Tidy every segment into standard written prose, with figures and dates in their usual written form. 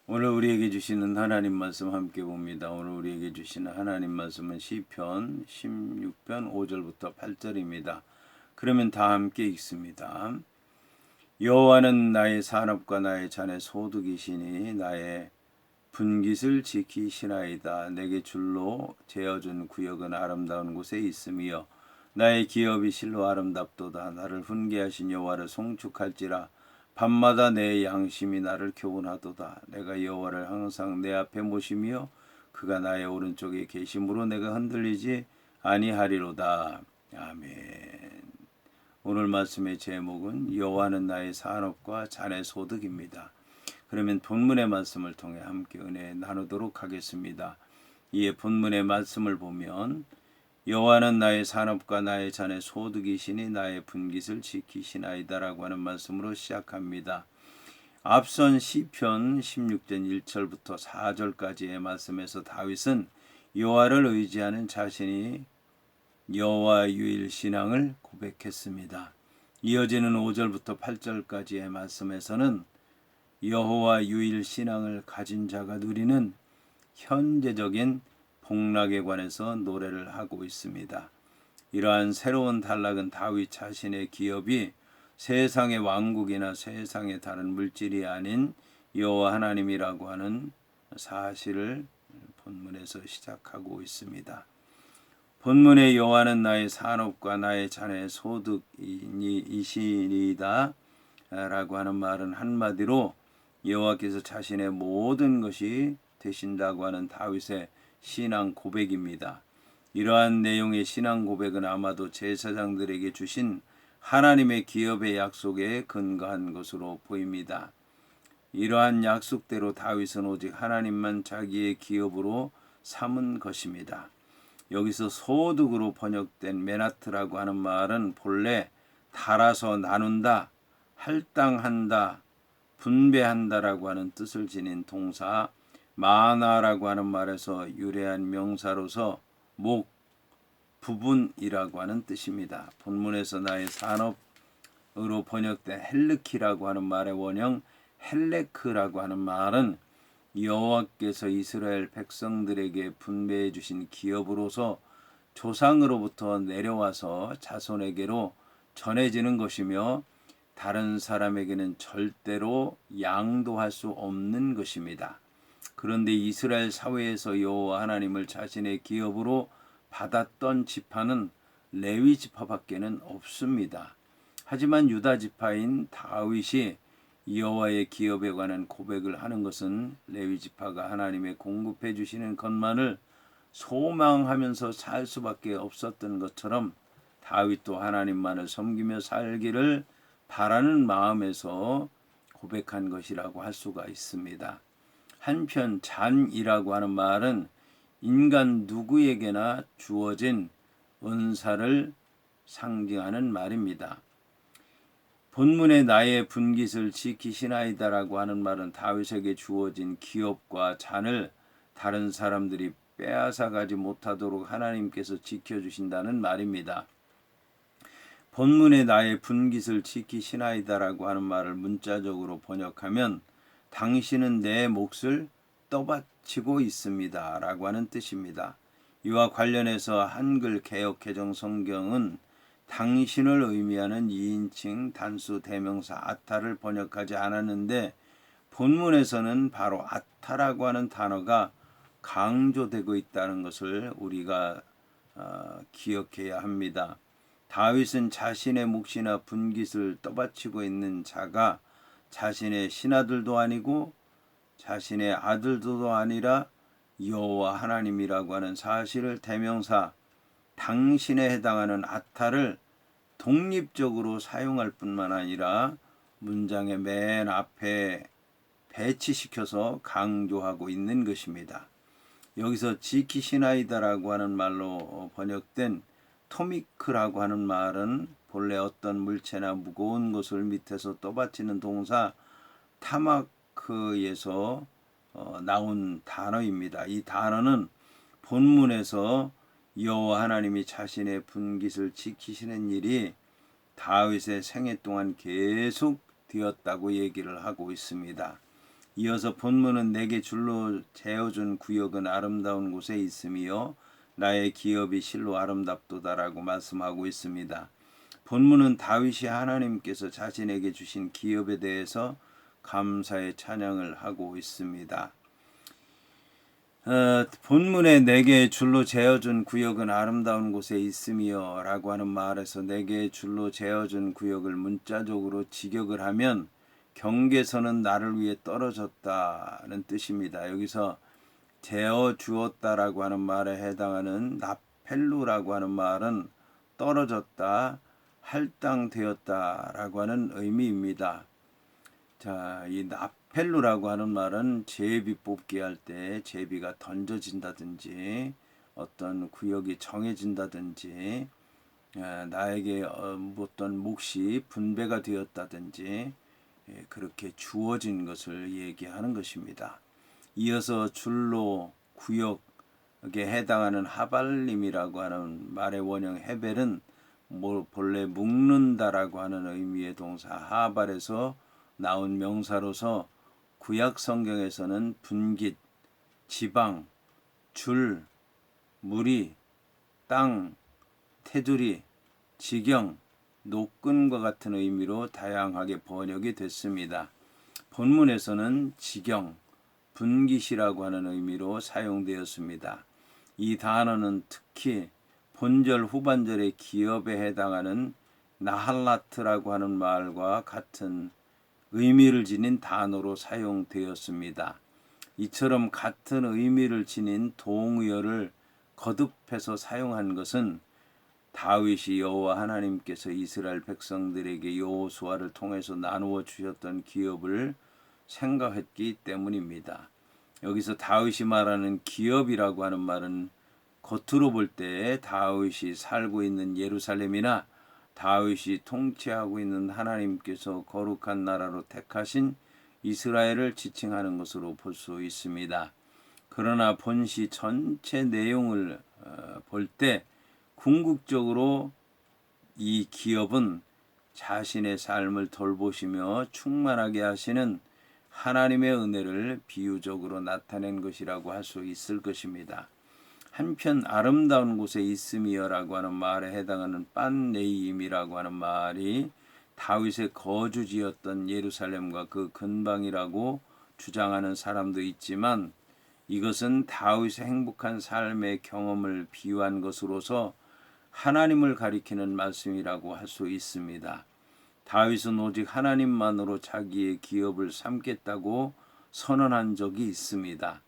오늘 우리에게 주시는 하나님 말씀 함께 봅니다. 오늘 우리에게 주시는 하나님 말씀은 시편 16편 5절부터 8절입니다. 그러면 다 함께 읽습니다. 여호와는 나의 산업과 나의 잔의 소득이시니 나의 분깃을 지키시나이다. 내게 줄로 재어준 구역은 아름다운 곳에 있으며 나의 기업이 실로 아름답도다. 나를 훈계하신 여호와를 송축할지라. 밤마다 내 양심이 나를 교훈하도다. 내가 여호와를 항상 내 앞에 모시며 그가 나의 오른쪽에 계심으로 내가 흔들리지 아니하리로다. 아멘. 오늘 말씀의 제목은 여호와는 나의 산업과 잔의 소득입니다. 그러면 본문의 말씀을 통해 함께 은혜 나누도록 하겠습니다. 이에 본문의 말씀을 보면 여호와는 나의 산업과 나의 잔의 소득이시니 나의 분깃을 지키시나이다라고 하는 말씀으로 시작합니다. 앞선 시편 16편 1절부터 4절까지의 말씀에서 다윗은 여호와를 의지하는 자신이 여호와 유일 신앙을 고백했습니다. 이어지는 5절부터 8절까지의 말씀에서는 여호와 유일 신앙을 가진 자가 누리는 현재적인 복락에 관해서 노래를 하고 있습니다. 이러한 새로운 단락은 다윗 자신의 기업이 세상의 왕국이나 세상의 다른 물질이 아닌 여호와 하나님이라고 하는 사실을 본문에서 시작하고 있습니다. 본문의 여호와는 나의 산업과 나의 잔의 소득이시니이다 라고 하는 말은 한마디로 여호와께서 자신의 모든 것이 되신다고 하는 다윗의 신앙 고백입니다. 이러한 내용의 신앙 고백은 아마도 제사장들에게 주신 하나님의 기업의 약속에 근거한 것으로 보입니다. 이러한 약속대로 다윗은 오직 하나님만 자기의 기업으로 삼은 것입니다. 여기서 소득으로 번역된 메나트라고 하는 말은 본래 달아서 나눈다, 할당한다, 분배한다라고 하는 뜻을 지닌 동사 마나라고 하는 말에서 유래한 명사로서 목, 부분이라고 하는 뜻입니다. 본문에서 나의 산업으로 번역된 헬르키라고 하는 말의 원형 헬레크라고 하는 말은 여호와께서 이스라엘 백성들에게 분배해 주신 기업으로서 조상으로부터 내려와서 자손에게로 전해지는 것이며 다른 사람에게는 절대로 양도할 수 없는 것입니다. 그런데 이스라엘 사회에서 여호와 하나님을 자신의 기업으로 받았던 지파는 레위 지파밖에는 없습니다. 하지만 유다 지파인 다윗이 여호와의 기업에 관한 고백을 하는 것은 레위 지파가 하나님의 공급해 주시는 것만을 소망하면서 살 수밖에 없었던 것처럼 다윗도 하나님만을 섬기며 살기를 바라는 마음에서 고백한 것이라고 할 수가 있습니다. 한편 잔이라고 하는 말은 인간 누구에게나 주어진 은사를 상징하는 말입니다. 본문에 나의 분깃을 지키시나이다라고 하는 말은 다윗에게 주어진 기업과 잔을 다른 사람들이 빼앗아가지 못하도록 하나님께서 지켜주신다는 말입니다. 본문에 나의 분깃을 지키시나이다라고 하는 말을 문자적으로 번역하면 당신은 내 몫을 떠받치고 있습니다 라고 하는 뜻입니다. 이와 관련해서 한글 개역개정 성경은 당신을 의미하는 2인칭 단수 대명사 아타를 번역하지 않았는데 본문에서는 바로 아타라고 하는 단어가 강조되고 있다는 것을 우리가 기억해야 합니다. 다윗은 자신의 몫이나 분깃을 떠받치고 있는 자가 자신의 신하들도 아니고 자신의 아들도 아니라 여호와 하나님이라고 하는 사실을 대명사 당신에 해당하는 아타를 독립적으로 사용할 뿐만 아니라 문장의 맨 앞에 배치시켜서 강조하고 있는 것입니다. 여기서 지키시나이다라고 하는 말로 번역된 토미크라고 하는 말은 본래 어떤 물체나 무거운 것을 밑에서 떠받치는 동사 타마크에서 나온 단어입니다. 이 단어는 본문에서 여호와 하나님이 자신의 분깃을 지키시는 일이 다윗의 생애 동안 계속 되었다고 얘기를 하고 있습니다. 이어서 본문은 내게 줄로 재어준 구역은 아름다운 곳에 있으며 나의 기업이 실로 아름답도다라고 말씀하고 있습니다. 본문은 다윗이 하나님께서 자신에게 주신 기업에 대해서 감사의 찬양을 하고 있습니다. 본문에 내게 줄로 재어준 구역은 아름다운 곳에 있으며 라고 하는 말에서 내게 줄로 재어준 구역을 문자적으로 직역을 하면 경계선은 나를 위해 떨어졌다는 뜻입니다. 여기서 재어 주었다라고 하는 말에 해당하는 나펠루라고 하는 말은 떨어졌다, 할당되었다라고 하는 의미입니다. 자, 이 나펠루라고 하는 말은 제비 뽑기 할 때 제비가 던져진다든지 어떤 구역이 정해진다든지 나에게 어떤 몫이 분배가 되었다든지 그렇게 주어진 것을 얘기하는 것입니다. 이어서 줄로 구역에 해당하는 하발림이라고 하는 말의 원형 헤벨은 본래 묶는다라고 하는 의미의 동사 하발에서 나온 명사로서 구약 성경에서는 분깃, 지방, 줄, 무리, 땅, 테두리, 지경, 노끈과 같은 의미로 다양하게 번역이 됐습니다. 본문에서는 지경, 분깃이라고 하는 의미로 사용되었습니다. 이 단어는 특히 본절 후반절의 기업에 해당하는 나할라트라고 하는 말과 같은 의미를 지닌 단어로 사용되었습니다. 이처럼 같은 의미를 지닌 동의어를 거듭해서 사용한 것은 다윗이 여호와 하나님께서 이스라엘 백성들에게 여호수아를 통해서 나누어 주셨던 기업을 생각했기 때문입니다. 여기서 다윗이 말하는 기업이라고 하는 말은 겉으로 볼 때 다윗이 살고 있는 예루살렘이나 다윗이 통치하고 있는 하나님께서 거룩한 나라로 택하신 이스라엘을 지칭하는 것으로 볼 수 있습니다. 그러나 본시 전체 내용을 볼 때 궁극적으로 이 기업은 자신의 삶을 돌보시며 충만하게 하시는 하나님의 은혜를 비유적으로 나타낸 것이라고 할 수 있을 것입니다. 한편 아름다운 곳에 있음이여라고 하는 말에 해당하는 빤네임이라고 하는 말이 다윗의 거주지였던 예루살렘과 그 근방이라고 주장하는 사람도 있지만 이것은 다윗의 행복한 삶의 경험을 비유한 것으로서 하나님을 가리키는 말씀이라고 할 수 있습니다. 다윗은 오직 하나님만으로 자기의 기업을 삼겠다고 선언한 적이 있습니다.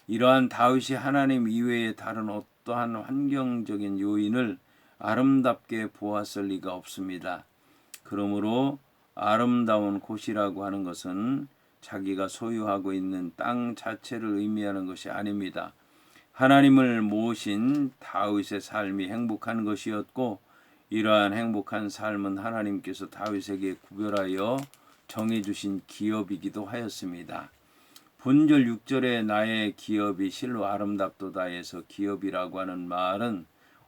이러한 다윗이 하나님 이외의 다른 어떠한 환경적인 요인을 아름답게 보았을 리가 없습니다. 그러므로 아름다운 곳이라고 하는 것은 자기가 소유하고 있는 땅 자체를 의미하는 것이 아닙니다. 하나님을 모신 다윗의 삶이 행복한 것이었고 이러한 행복한 삶은 하나님께서 다윗에게 구별하여 정해주신 기업이기도 하였습니다. 본절 6절에 나의 기업이 실로 아름답도다에서 기업이라고 하는 말은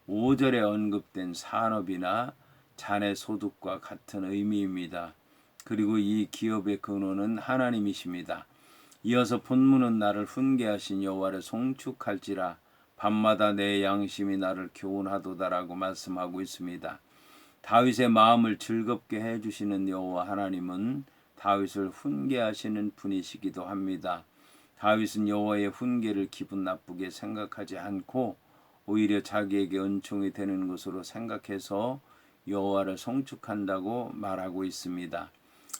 5절에 언급된 산업이나 자네 소득과 같은 의미입니다. 그리고 이 기업의 근원은 하나님이십니다. 이어서 본문은 나를 훈계하신 여호와를 송축할지라 밤마다 내 양심이 나를 교훈하도다라고 말씀하고 있습니다. 다윗의 마음을 즐겁게 해주시는 여호와 하나님은 다윗을 훈계하시는 분이시기도 합니다. 다윗은 여호와의 훈계를 기분 나쁘게 생각하지 않고 오히려 자기에게 은총이 되는 것으로 생각해서 여호와를 송축한다고 말하고 있습니다.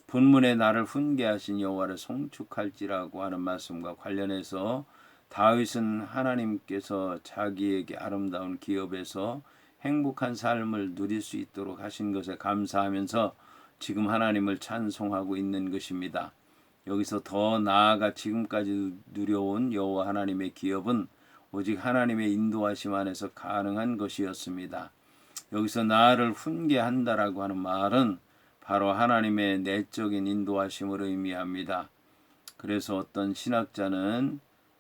본문에 나를 훈계하신 여호와를 송축할지라고 하는 말씀과 관련해서 다윗은 하나님께서 자기에게 아름다운 기업에서 행복한 삶을 누릴 수 있도록 하신 것에 감사하면서 지금 하나님을 찬송하고 있는 것입니다. 여기서 더 나아가 지금까지 누려온 여호와 하나님의 기업은 오직 하나님의 인도하심 안에서 가능한 것이었습니다. 여기서 나를 훈계한다라고 하는 말은 바로 하나님의 내적인 인도하심을 의미합니다. 그래서 어떤 신학자는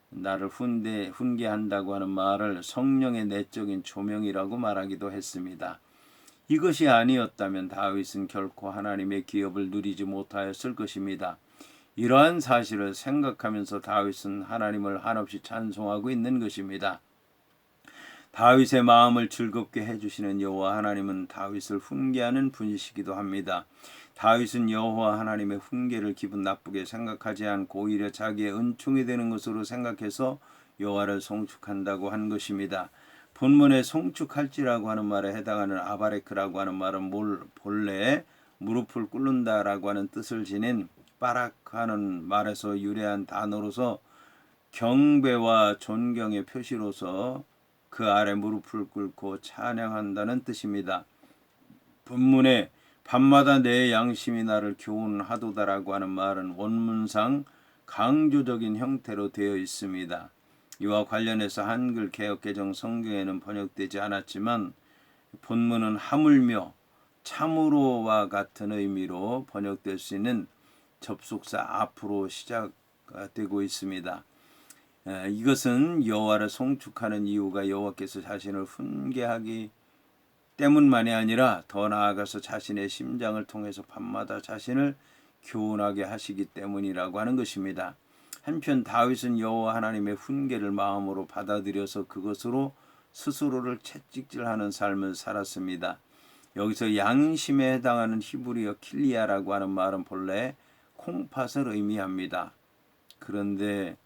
나를 훈계한다고 하는 말을 성령의 내적인 조명이라고 말하기도 했습니다. 이것이 아니었다면 다윗은 결코 하나님의 기업을 누리지 못하였을 것입니다. 이러한 사실을 생각하면서 다윗은 하나님을 한없이 찬송하고 있는 것입니다. 다윗의 마음을 즐겁게 해주시는 여호와 하나님은 다윗을 훈계하는 분이시기도 합니다. 다윗은 여호와 하나님의 훈계를 기분 나쁘게 생각하지 않고 오히려 자기의 은총이 되는 것으로 생각해서 여호와를 송축한다고 한 것입니다. 본문에 송축할지라고 하는 말에 해당하는 아바레크라고 하는 말은 본래 무릎을 꿇는다라고 하는 뜻을 지닌 바라크하는 말에서 유래한 단어로서 경배와 존경의 표시로서 그 아래 무릎을 꿇고 찬양한다는 뜻입니다. 본문에 밤마다 내 양심이 나를 교훈하도다라고 하는 말은 원문상 강조적인 형태로 되어 있습니다. 이와 관련해서 한글 개역개정 성경에는 번역되지 않았지만 본문은 하물며 참으로와 같은 의미로 번역될 수 있는 접속사 앞으로 시작되고 있습니다. 이것은 여호와를 송축하는 이유가 여호와께서 자신을 훈계하기 때문만이 아니라 더 나아가서 자신의 심장을 통해서 밤마다 자신을 교훈하게 하시기 때문이라고 하는 것입니다. 한편 다윗은 여호와 하나님의 훈계를 마음으로 받아들여서 그것으로 스스로를 채찍질하는 삶을 살았습니다. 여기서 양심에 해당하는 히브리어 킬리아라고 하는 말은 본래 콩팥을 의미합니다. 그런데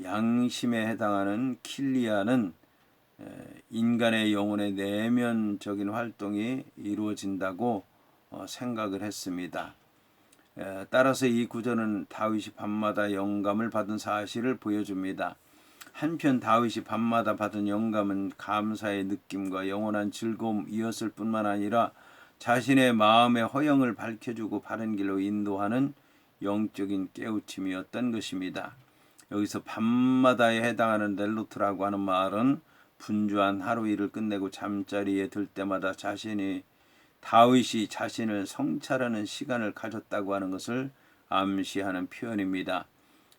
양심에 해당하는 킬리아는 인간의 영혼의 내면적인 활동이 이루어진다고 생각을 했습니다. 따라서 이 구절은 다윗이 밤마다 영감을 받은 사실을 보여줍니다. 한편 다윗이 밤마다 받은 영감은 감사의 느낌과 영원한 즐거움이었을 뿐만 아니라 자신의 마음의 허영을 밝혀주고 바른 길로 인도하는 영적인 깨우침이었던 것입니다. 여기서 밤마다에 해당하는 넬로트라고 하는 말은 분주한 하루 일을 끝내고 잠자리에 들 때마다 다윗이 자신을 성찰하는 시간을 가졌다고 하는 것을 암시하는 표현입니다.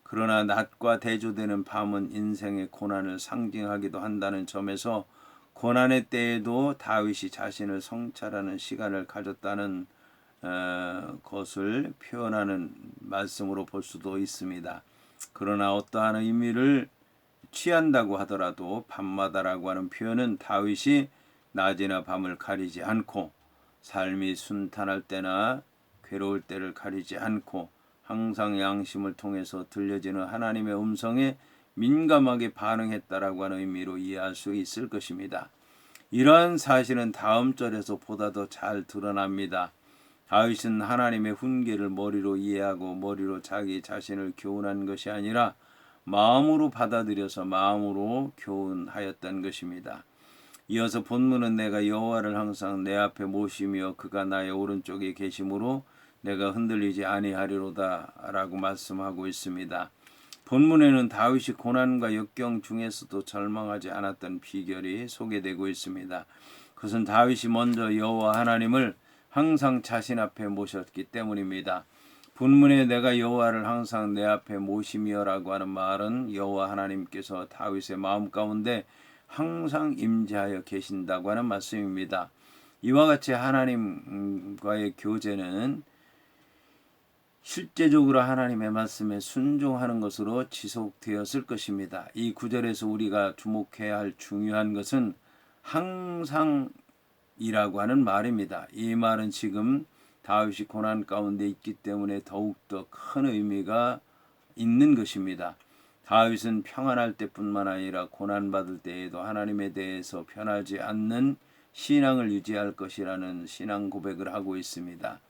그러나 낮과 대조되는 밤은 인생의 고난을 상징하기도 한다는 점에서 고난의 때에도 다윗이 자신을 성찰하는 시간을 가졌다는 것을 표현하는 말씀으로 볼 수도 있습니다. 그러나 어떠한 의미를 취한다고 하더라도 밤마다라고 하는 표현은 다윗이 낮이나 밤을 가리지 않고 삶이 순탄할 때나 괴로울 때를 가리지 않고 항상 양심을 통해서 들려지는 하나님의 음성에 민감하게 반응했다라고 하는 의미로 이해할 수 있을 것입니다. 이러한 사실은 다음 절에서 보다 더 잘 드러납니다. 다윗은 하나님의 훈계를 머리로 이해하고 머리로 자기 자신을 교훈한 것이 아니라 마음으로 받아들여서 마음으로 교훈하였던 것입니다. 이어서 본문은 내가 여호와를 항상 내 앞에 모시며 그가 나의 오른쪽에 계심으로 내가 흔들리지 아니하리로다 라고 말씀하고 있습니다. 본문에는 다윗이 고난과 역경 중에서도 절망하지 않았던 비결이 소개되고 있습니다. 그것은 다윗이 먼저 여호와 하나님을 항상 자신 앞에 모셨기 때문입니다. 본문에 내가 여호와를 항상 내 앞에 모시며라고 하는 말은 여호와 하나님께서 다윗의 마음 가운데 항상 임재하여 계신다고 하는 말씀입니다. 이와 같이 하나님과의 교제는 실제적으로 하나님의 말씀에 순종하는 것으로 지속되었을 것입니다. 이 구절에서 우리가 주목해야 할 중요한 것은 항상이라고 하는 말입니다. 이 말은 지금 다윗이 고난 가운데 있기 때문에 더욱더 큰 의미가 있는 것입니다. 다윗은 평안할 때뿐만 아니라 고난받을 때에도 하나님에 대해서 변하지 않는 신앙을 유지할 것이라는 신앙 고백을 하고 있습니다.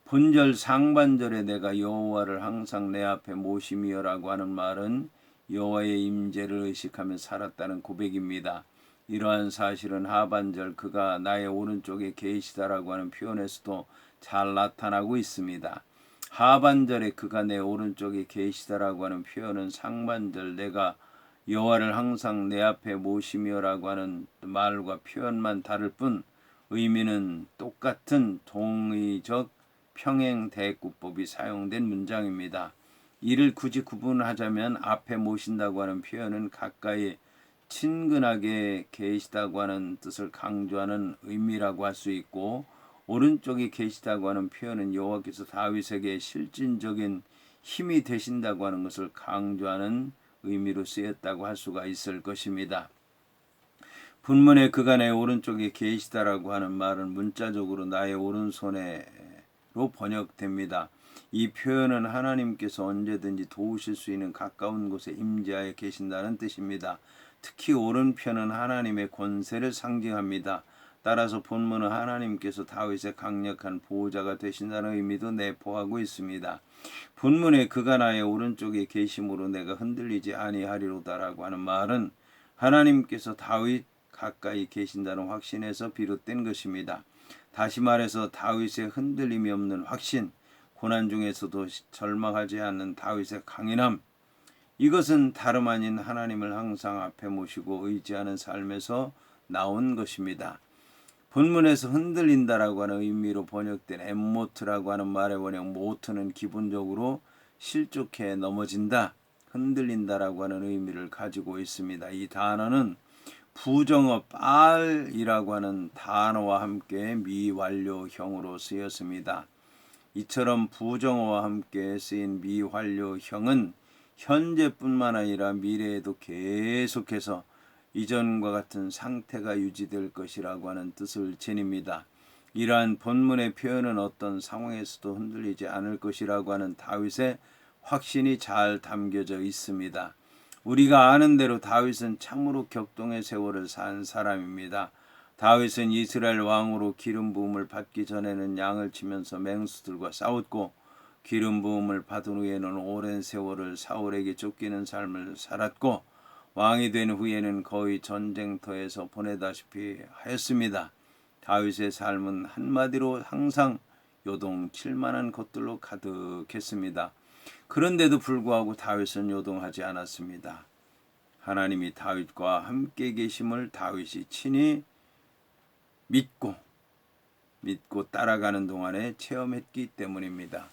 본절 상반절에 내가 여호와를 항상 내 앞에 모시며라고 하는 말은 여호와의 임재를 의식하며 살았다는 고백입니다. 이러한 사실은 하반절 그가 나의 오른쪽에 계시다라고 하는 표현에서도 잘 나타나고 있습니다. 하반절에 그가 내 오른쪽에 계시다라고 하는 표현은 상반절 내가 여호와를 항상 내 앞에 모시며라고 하는 말과 표현만 다를 뿐 의미는 똑같은 동의적 평행 대구법이 사용된 문장입니다. 이를 굳이 구분하자면 앞에 모신다고 하는 표현은 가까이 친근하게 계시다고 하는 뜻을 강조하는 의미라고 할 수 있고 오른쪽에 계시다고 하는 표현은 여호와께서 다윗에게 실질적인 힘이 되신다고 하는 것을 강조하는 의미로 쓰였다고 할 수가 있을 것입니다. 본문에 그가 내 오른쪽에 계시다라고 하는 말은 문자적으로 나의 오른손에로 번역됩니다. 이 표현은 하나님께서 언제든지 도우실 수 있는 가까운 곳에 임재하여 계신다는 뜻입니다. 특히 오른편은 하나님의 권세를 상징합니다. 따라서 본문은 하나님께서 다윗의 강력한 보호자가 되신다는 의미도 내포하고 있습니다. 본문에 그가 나의 오른쪽에 계심으로 내가 흔들리지 아니하리로다라고 하는 말은 하나님께서 다윗 가까이 계신다는 확신에서 비롯된 것입니다. 다시 말해서 다윗의 흔들림이 없는 확신, 고난 중에서도 절망하지 않는 다윗의 강인함, 이것은 다름 아닌 하나님을 항상 앞에 모시고 의지하는 삶에서 나온 것입니다. 본문에서 흔들린다라고 하는 의미로 번역된 엠모트라고 하는 말의 원형 모트는 기본적으로 실족해 넘어진다, 흔들린다라고 하는 의미를 가지고 있습니다. 이 단어는 부정어 빨이라고 하는 단어와 함께 미완료형으로 쓰였습니다. 이처럼 부정어와 함께 쓰인 미완료형은 현재뿐만 아니라 미래에도 계속해서 이전과 같은 상태가 유지될 것이라고 하는 뜻을 지닙니다. 이러한 본문의 표현은 어떤 상황에서도 흔들리지 않을 것이라고 하는 다윗의 확신이 잘 담겨져 있습니다. 우리가 아는 대로 다윗은 참으로 격동의 세월을 산 사람입니다. 다윗은 이스라엘 왕으로 기름 부음을 받기 전에는 양을 치면서 맹수들과 싸웠고 기름 부음을 받은 후에는 오랜 세월을 사울에게 쫓기는 삶을 살았고 왕이 된 후에는 거의 전쟁터에서 보내다시피 하였습니다. 다윗의 삶은 한마디로 항상 요동칠 만한 것들로 가득했습니다. 그런데도 불구하고 다윗은 요동하지 않았습니다. 하나님이 다윗과 함께 계심을 다윗이 친히 믿고 따라가는 동안에 체험했기 때문입니다.